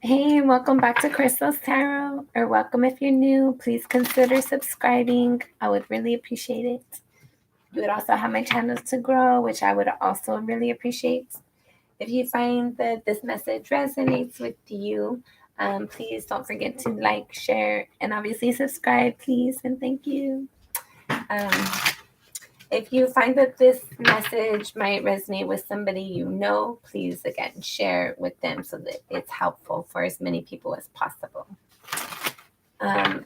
Hey, welcome back to Crystal's Tarot, or welcome if you're new. Please consider subscribing. I would really appreciate it. You would also have my channel to grow, which I would also really appreciate. If you find that this message resonates with you, please don't forget to like, share, and obviously subscribe, please, and thank you. If you find that this message might resonate with somebody you know, please again share with them so that it's helpful for as many people as possible. I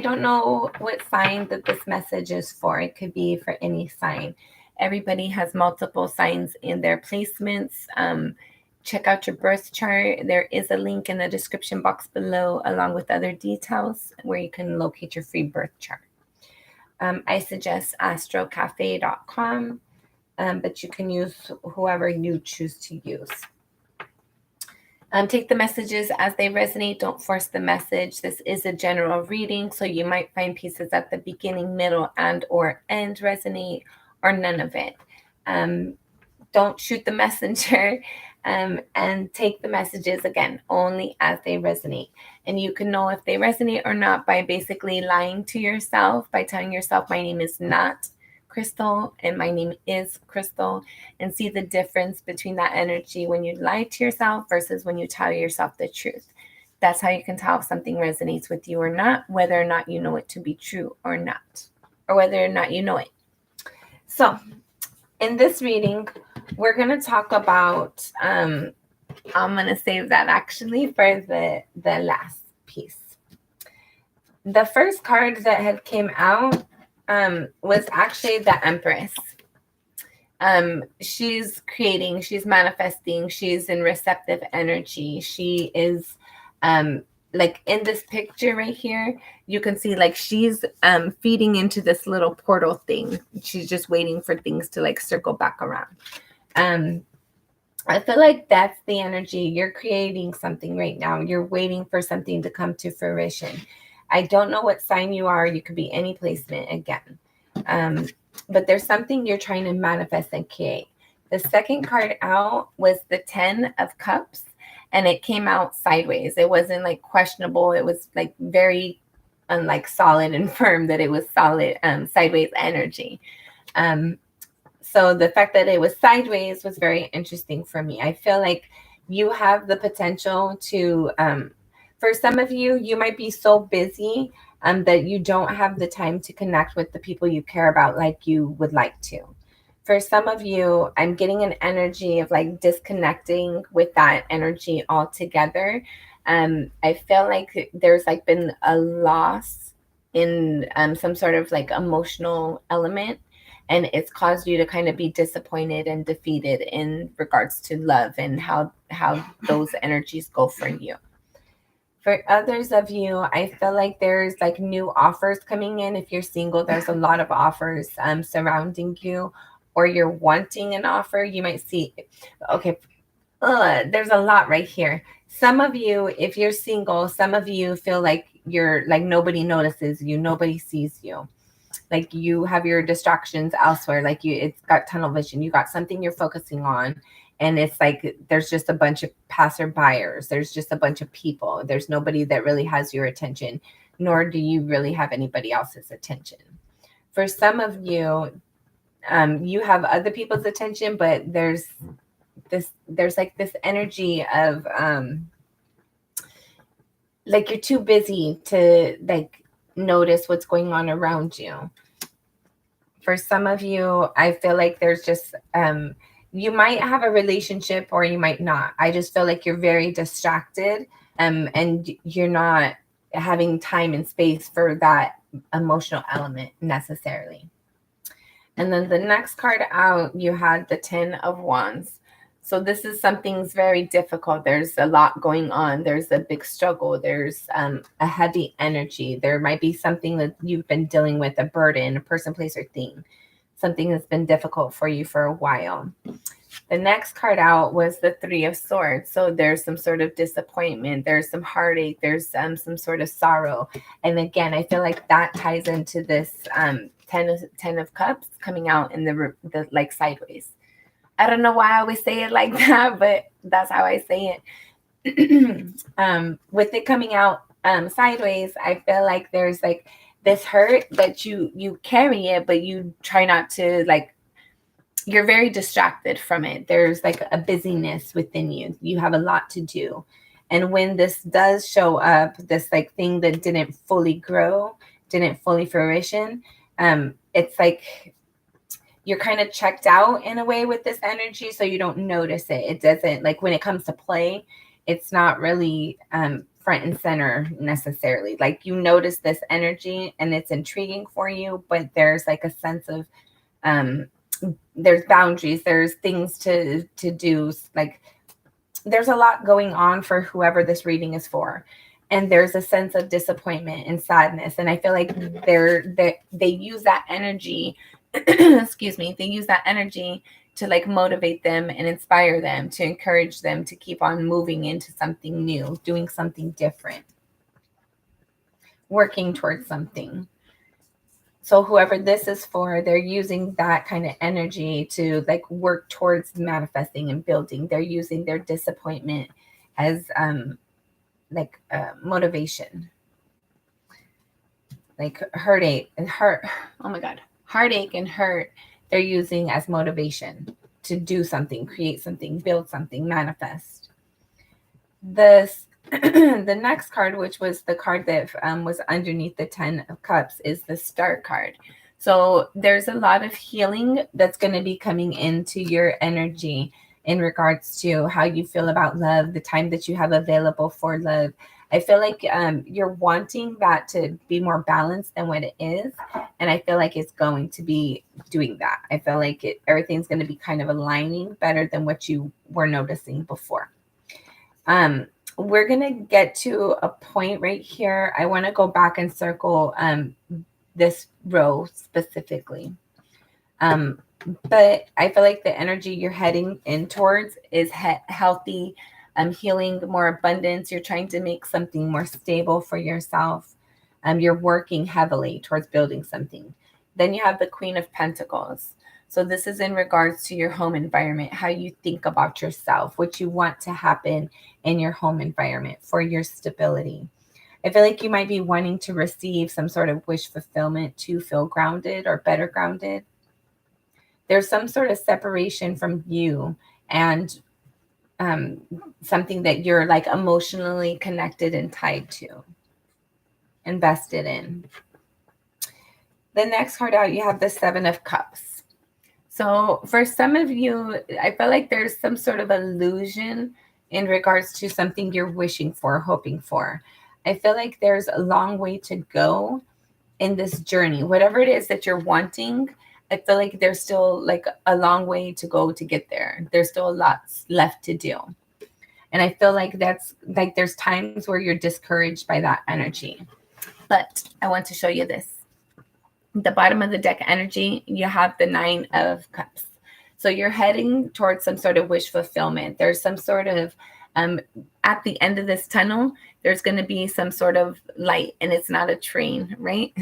don't know what sign that this message is for. It could be for any sign. Everybody has multiple signs in their placements. Check out your birth chart. There is a link in the description box below, along with other details where you can locate your free birth chart. I suggest astrocafe.com, but you can use whoever you choose to use. Take the messages as they resonate. Don't force the message. This is a general reading, so you might find pieces at the beginning, middle, and or end resonate, or none of it. Don't shoot the messenger, and take the messages, again, only as they resonate. And you can know if they resonate or not by basically lying to yourself, by telling yourself, my name is not Crystal and my name is Crystal, and see the difference between that energy when you lie to yourself versus when you tell yourself the truth. That's how you can tell if something resonates with you or not, whether or not you know it to be true or not, or whether or not you know it. So in this reading, we're going to talk about, I'm going to save that actually for the last piece. The first card that had came out was actually the Empress. She's creating, she's manifesting, she's in receptive energy. She is like in this picture right here, you can see like she's feeding into this little portal thing. She's just waiting for things to like circle back around. I feel like that's the energy. You're creating something right now. You're waiting for something to come to fruition. I don't know what sign you are. You could be any placement again. But there's something you're trying to manifest and create. The second card out was the 10 of Cups, and it came out sideways. It wasn't like questionable. It was like very unlike solid and firm, that it was solid, sideways energy. So the fact that it was sideways was very interesting for me. I feel like you have the potential to, for some of you, you might be so busy that you don't have the time to connect with the people you care about like you would like to. For some of you, I'm getting an energy of like disconnecting with that energy altogether. I feel like there's like been a loss in some sort of like emotional element, and it's caused you to kind of be disappointed and defeated in regards to love and how those energies go for you. For others of you, I feel like there's like new offers coming in. If you're single, there's a lot of offers surrounding you, or you're wanting an offer. You might see, okay, there's a lot right here. Some of you, if you're single, some of you feel like you're like nobody notices you, nobody sees you. Like you have your distractions elsewhere, like it's got tunnel vision, you got something you're focusing on, and it's like there's just a bunch of passerbyers, there's just a bunch of people, there's nobody that really has your attention, nor do you really have anybody else's attention. For some of you, you have other people's attention, but there's like this energy of like you're too busy to like notice what's going on around you. For some of you, I feel like there's just you might have a relationship or you might not. I just feel like you're very distracted, and you're not having time and space for that emotional element necessarily. And then the next card out, you had the 10 of Wands. So this is something's very difficult. There's a lot going on. There's a big struggle. There's a heavy energy. There might be something that you've been dealing with, a burden, a person, place, or thing. Something that's been difficult for you for a while. The next card out was the 3 of Swords. So there's some sort of disappointment. There's some heartache. There's some sort of sorrow. And again, I feel like that ties into this 10 of Cups coming out in the like sideways. I don't know why I always say it like that, but that's how I say it. with it coming out sideways, I feel like there's like this hurt that you carry it, but you try not to, like, you're very distracted from it. There's like a busyness within you. You have a lot to do. And when this does show up, this like thing that didn't fully grow, didn't fully fruition, it's like you're kind of checked out in a way with this energy, so you don't notice it. It doesn't, like, when it comes to play, it's not really front and center necessarily. Like, you notice this energy and it's intriguing for you, but there's like a sense of um, there's boundaries, there's things to do, like there's a lot going on for whoever this reading is for, and there's a sense of disappointment and sadness, and I feel like they use that energy excuse me, they use that energy to like motivate them and inspire them, to encourage them to keep on moving into something new, doing something different, working towards something. So whoever this is for, they're using that kind of energy to like work towards manifesting and building. They're using their disappointment as motivation, like heartache and hurt. Oh my God, heartache and hurt. They're using as motivation to do something, create something, build something, manifest. This the next card, which was the card that was underneath the 10 of Cups, is the Star card. So there's a lot of healing that's going to be coming into your energy in regards to how you feel about love, the time that you have available for love. I feel like you're wanting that to be more balanced than what it is. And I feel like it's going to be doing that. I feel like everything's going to be kind of aligning better than what you were noticing before. We're going to get to a point right here. I want to go back and circle this row specifically. But I feel like the energy you're heading in towards is healthy, healing, more abundance. You're trying to make something more stable for yourself. You're working heavily towards building something. Then you have the Queen of Pentacles. So this is in regards to your home environment, how you think about yourself, what you want to happen in your home environment for your stability. I feel like you might be wanting to receive some sort of wish fulfillment to feel grounded or better grounded. There's some sort of separation from you and something that you're like emotionally connected and tied to, invested in. The next card out, you have the Seven of Cups. So for some of you, I feel like there's some sort of illusion in regards to something you're wishing for, hoping for. I feel like there's a long way to go in this journey. Whatever it is that you're wanting, I feel like there's still like a long way to go to get there. There's still a lot left to do. And I feel like that's like there's times where you're discouraged by that energy. But I want to show you this. The bottom of the deck energy, you have the Nine of Cups. So you're heading towards some sort of wish fulfillment. There's some sort of, at the end of this tunnel, there's going to be some sort of light, and it's not a train, right?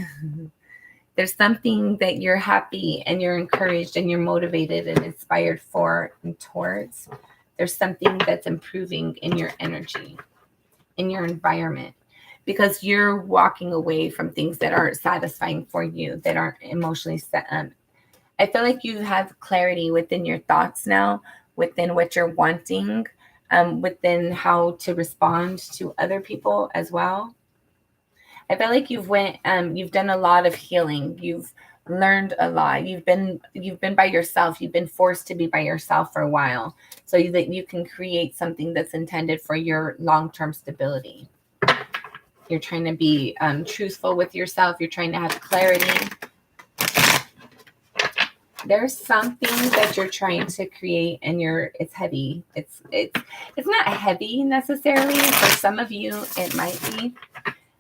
There's something that you're happy and you're encouraged and you're motivated and inspired for and towards. There's something that's improving in your energy, in your environment, because you're walking away from things that aren't satisfying for you, that aren't emotionally set. I feel like you have clarity within your thoughts now, within what you're wanting, within how to respond to other people as well. I feel like you've done a lot of healing. You've learned a lot. You've been by yourself. You've been forced to be by yourself for a while, so that you can create something that's intended for your long-term stability. You're trying to be truthful with yourself. You're trying to have clarity. There's something that you're trying to create, and it's heavy. It's not heavy necessarily. For some of you, it might be,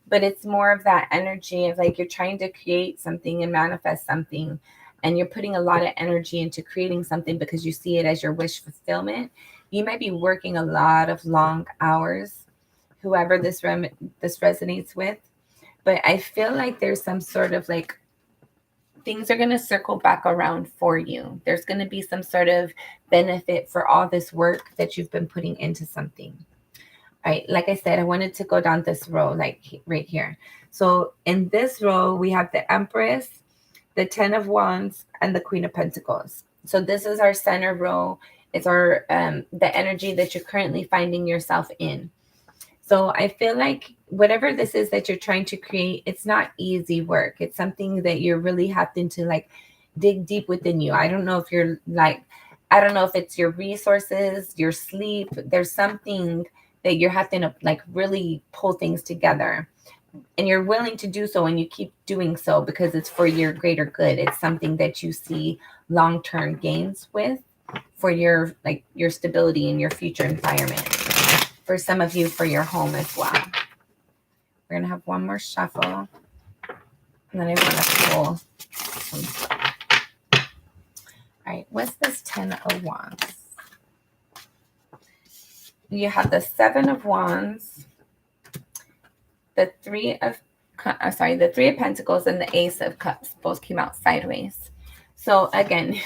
but it's more of that energy of like you're trying to create something and manifest something, and you're putting a lot of energy into creating something because you see it as your wish fulfillment. You might be working a lot of long hours, whoever this resonates with, but I feel like there's some sort of like things are going to circle back around for you. There's going to be some sort of benefit for all this work that you've been putting into something. right, like I said, I wanted to go down this row, like right here. So in this row, we have the Empress, the Ten of Wands, and the Queen of Pentacles. So this is our center row. It's our the energy that you're currently finding yourself in. So I feel like whatever this is that you're trying to create, it's not easy work. It's something that you're really having to like dig deep within you. I don't know if you're like, I don't know if it's your resources, your sleep. There's something that you're having to like really pull things together. And you're willing to do so, and you keep doing so because it's for your greater good. It's something that you see long-term gains with for your like your stability and your future environment. For some of you, for your home as well. We're gonna have one more shuffle, and then I want to pull some stuff. All right, what's this Ten of Wands? You have the Seven of Wands, the Three of Pentacles, and the Ace of Cups. Both came out sideways. So again,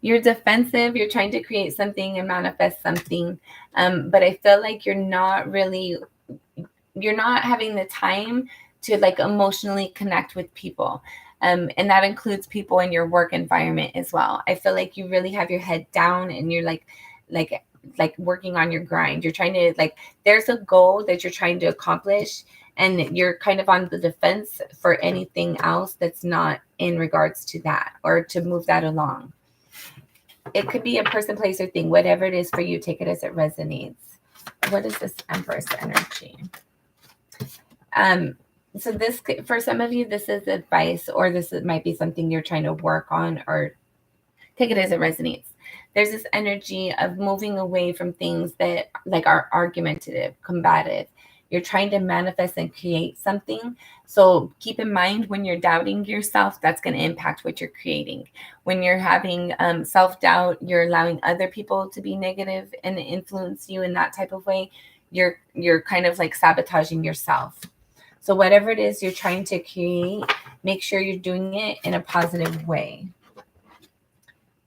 you're defensive. You're trying to create something and manifest something, but I feel like you're not having the time to like emotionally connect with people. And that includes people in your work environment as well. I feel like you really have your head down, and you're like working on your grind. You're trying to like, there's a goal that you're trying to accomplish, and you're kind of on the defense for anything else that's not in regards to that, or to move that along. It could be a person, place, or thing. Whatever it is for you, take it as it resonates. What is this Empress energy? So this, for some of you, this is advice, or might be something you're trying to work on, or take it as it resonates. There's this energy of moving away from things that like are argumentative, combative. You're trying to manifest and create something. So keep in mind, when you're doubting yourself, that's going to impact what you're creating. When you're having self-doubt, you're allowing other people to be negative and influence you in that type of way. You're kind of like sabotaging yourself. So whatever it is you're trying to create, make sure you're doing it in a positive way.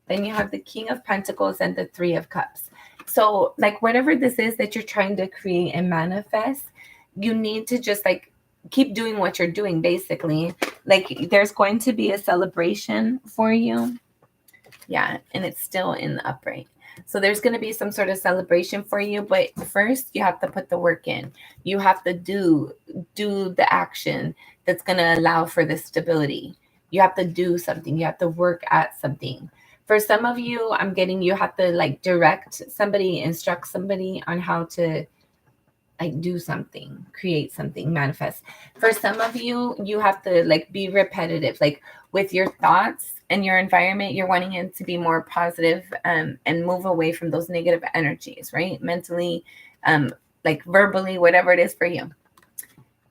Then you have the King of Pentacles and the Three of Cups. So like whatever this is that you're trying to create and manifest, you need to just like keep doing what you're doing, basically. Like there's going to be a celebration for you. Yeah, and it's still in the upright. So there's going to be some sort of celebration for you, but first you have to put the work in. You have to do the action that's going to allow for this stability. You have to do something. You have to work at something. For some of you, I'm getting you have to like direct somebody, instruct somebody on how to like do something, create something, manifest. For some of you, you have to like be repetitive, like with your thoughts and your environment. You're wanting it to be more positive, and move away from those negative energies, right? Mentally, like verbally, whatever it is for you.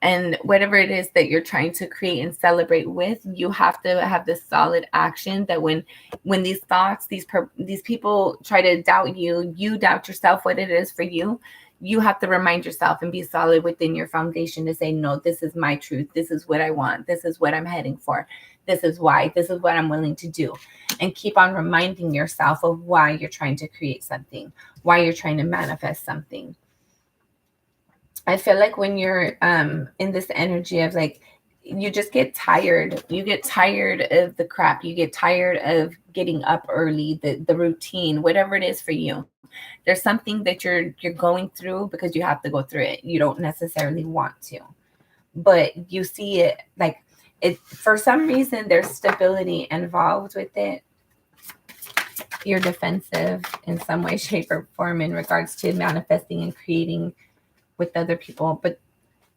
And whatever it is that you're trying to create and celebrate with, you have to have this solid action that when these thoughts, these people try to doubt you, you doubt yourself, what it is for you. You have to remind yourself and be solid within your foundation to say, no, this is my truth. This is what I want. This is what I'm heading for. This is why. This is what I'm willing to do. And keep on reminding yourself of why you're trying to create something, why you're trying to manifest something. I feel like when you're in this energy of like, you just get tired. You get tired of the crap. You get tired of getting up early, the routine, whatever it is for you. There's something that you're going through because you have to go through it. You don't necessarily want to, but you see it like it. For some reason, there's stability involved with it. You're defensive in some way, shape, or form in regards to manifesting and creating with other people, but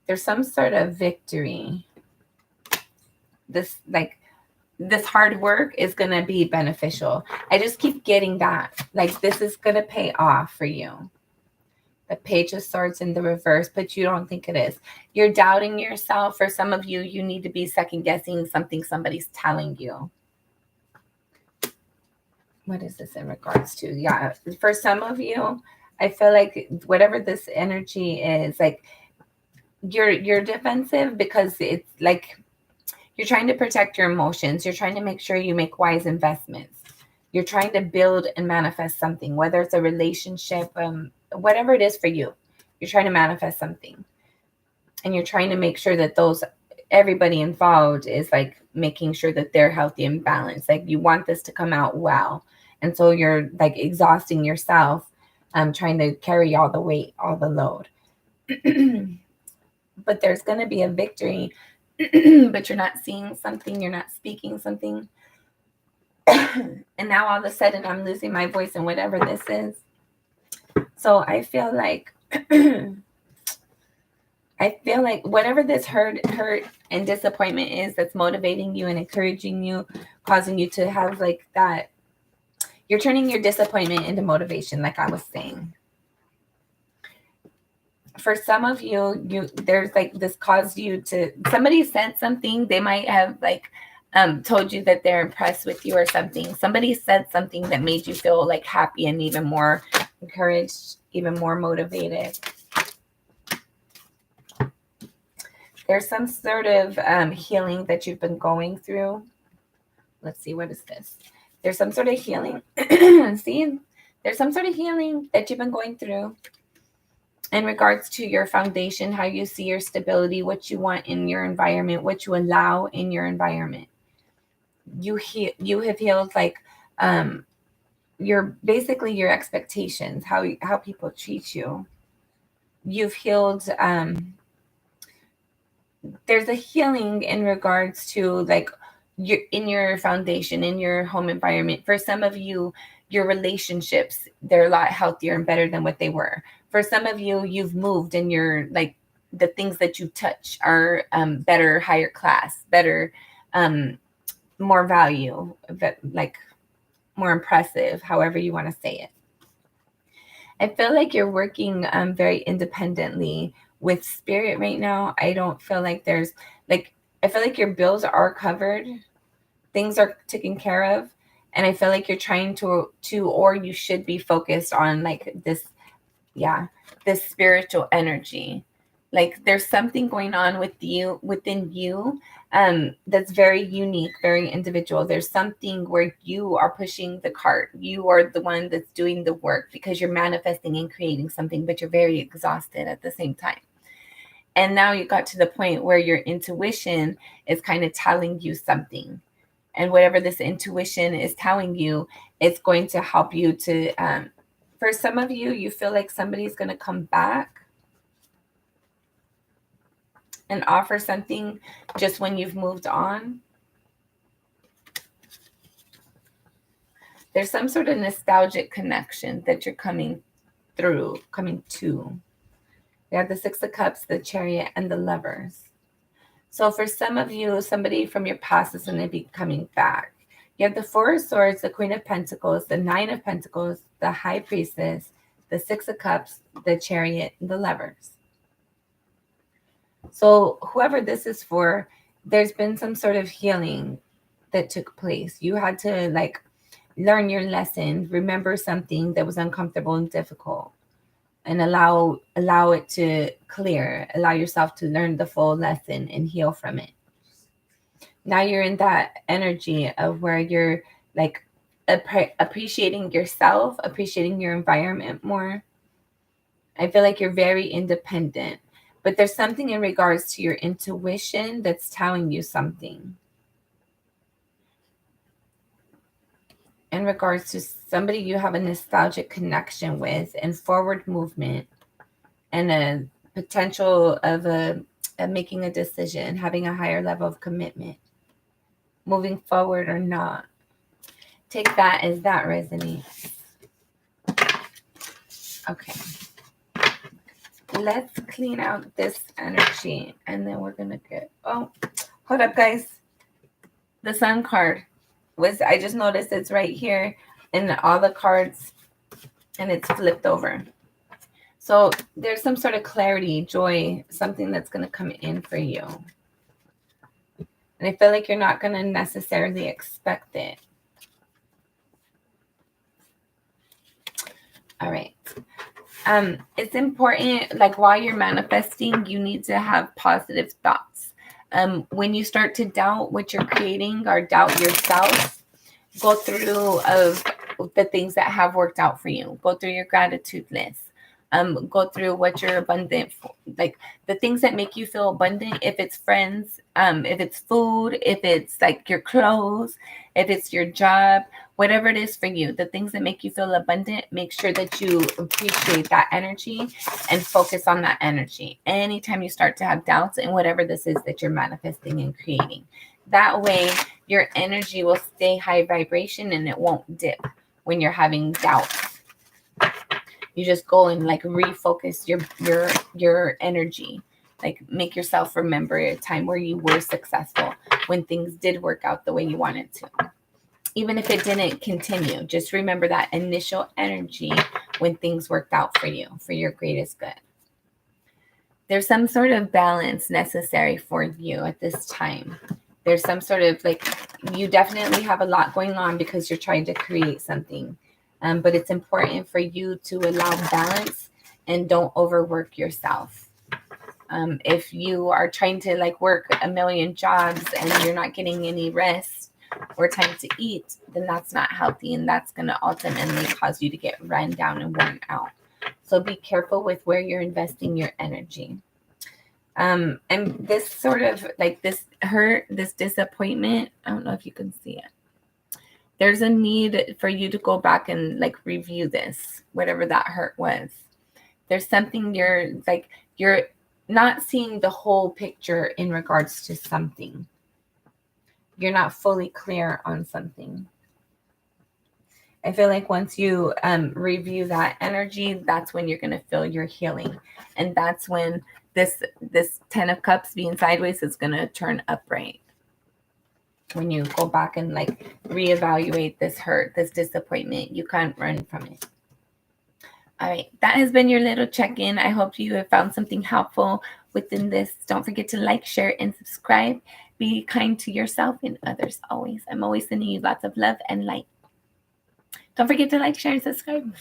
there's some sort of victory. This hard work is going to be beneficial. I just keep getting that. Like this is going to pay off for you. The Page of Swords in the reverse, but you don't think it is. You're doubting yourself. For some of you, you need to be second guessing something somebody's telling you. What is this in regards to? Yeah, for some of you, I feel like whatever this energy is, like you're defensive because it's like you're trying to protect your emotions. You're trying to make sure you make wise investments. You're trying to build and manifest something, whether it's a relationship, whatever it is for you. You're trying to manifest something. And you're trying to make sure that everybody involved is like making sure that they're healthy and balanced. Like you want this to come out well. And so you're like exhausting yourself, trying to carry all the weight, all the load. But there's going to be a victory, but you're not seeing something, you're not speaking something. And now all of a sudden I'm losing my voice and whatever this is. So I feel like whatever this hurt and disappointment is that's motivating you and encouraging you, causing you to have like that, you're turning your disappointment into motivation, like I was saying. For some of you, there's like this caused you to, somebody said something, they might have like told you that they're impressed with you or something. Somebody said something that made you feel like happy and even more encouraged, even more motivated. There's some sort of healing that you've been going through. Let's see, what is this? There's some sort of healing. See, there's some sort of healing that you've been going through in regards to your foundation, how you see your stability, what you want in your environment, what you allow in your environment. You have healed like your expectations, how people treat you. You've healed. There's a healing in regards to like your foundation, in your home environment. For some of you, your relationships, they're a lot healthier and better than what they were. For some of you, you've moved and you're like the things that you touch are better, higher class, better, more value, like more impressive, however you want to say it. I feel like you're working very independently with spirit right now. I don't feel like there's like, I feel like your bills are covered. Things are taken care of. And I feel like you're trying to, or you should be focused on like this spiritual energy. Like there's something going on within you that's very unique, very individual. There's something where you are pushing the cart. You are the one that's doing the work because you're manifesting and creating something, but you're very exhausted at the same time. And now you got to the point where your intuition is kind of telling you something. And whatever this intuition is telling you, it's going to help you to, for some of you, you feel like somebody's going to come back and offer something just when you've moved on. There's some sort of nostalgic connection that you're coming to. You have the Six of Cups, the Chariot, and the Lovers. So for some of you, somebody from your past is going to be coming back. You have the Four of Swords, the Queen of Pentacles, the Nine of Pentacles, the High Priestess, the Six of Cups, the Chariot, and the Lovers. So whoever this is for, there's been some sort of healing that took place. You had to like learn your lesson, remember something that was uncomfortable and difficult, and allow it to clear, allow yourself to learn the full lesson and heal from it. Now you're in that energy of where you're like appreciating yourself, appreciating your environment more. I feel like you're very independent, but there's something in regards to your intuition that's telling you something. In regards to somebody you have a nostalgic connection with and forward movement and a potential of making a decision, having a higher level of commitment, moving forward or not. Take that as that resonates. Okay. Let's clean out this energy and then we're going to get, oh, hold up guys. The Sun card. I just noticed it's right here in all the cards and it's flipped over. So there's some sort of clarity, joy, something that's going to come in for you. And I feel like you're not going to necessarily expect it. All right. It's important, like while you're manifesting, you need to have positive thoughts. When you start to doubt what you're creating or doubt yourself, go through of the things that have worked out for you. Go through your gratitude list. go through what you're abundant for, like the things that make you feel abundant. If it's friends, if it's food, if it's like your clothes, if it's your job, whatever it is for you, the things that make you feel abundant, make sure that you appreciate that energy and focus on that energy anytime you start to have doubts in whatever this is that you're manifesting and creating. That way your energy will stay high vibration and it won't dip when you're having doubts. You just go and like refocus your energy. Like make yourself remember a time where you were successful, when things did work out the way you wanted to. Even if it didn't continue, just remember that initial energy when things worked out for you, for your greatest good. There's some sort of balance necessary for you at this time. There's some sort of like, you definitely have a lot going on because you're trying to create something. But it's important for you to allow balance and don't overwork yourself. If you are trying to like work a million jobs and you're not getting any rest or time to eat, then that's not healthy, and that's going to ultimately cause you to get run down and worn out. So be careful with where you're investing your energy. And this sort of like this hurt, this disappointment, I don't know if you can see it. There's a need for you to go back and like review this, whatever that hurt was. There's something you're not seeing the whole picture in regards to something. You're not fully clear on something. I feel like once you review that energy, that's when you're going to feel your healing. And that's when this 10 of Cups being sideways is going to turn upright. When you go back and like reevaluate this hurt, this disappointment, you can't run from it. All right, that has been your little check-in. I hope you have found something helpful within this. Don't forget to like, share, and subscribe. Be kind to yourself and others always. I'm always sending you lots of love and light. Don't forget to like, share, and subscribe.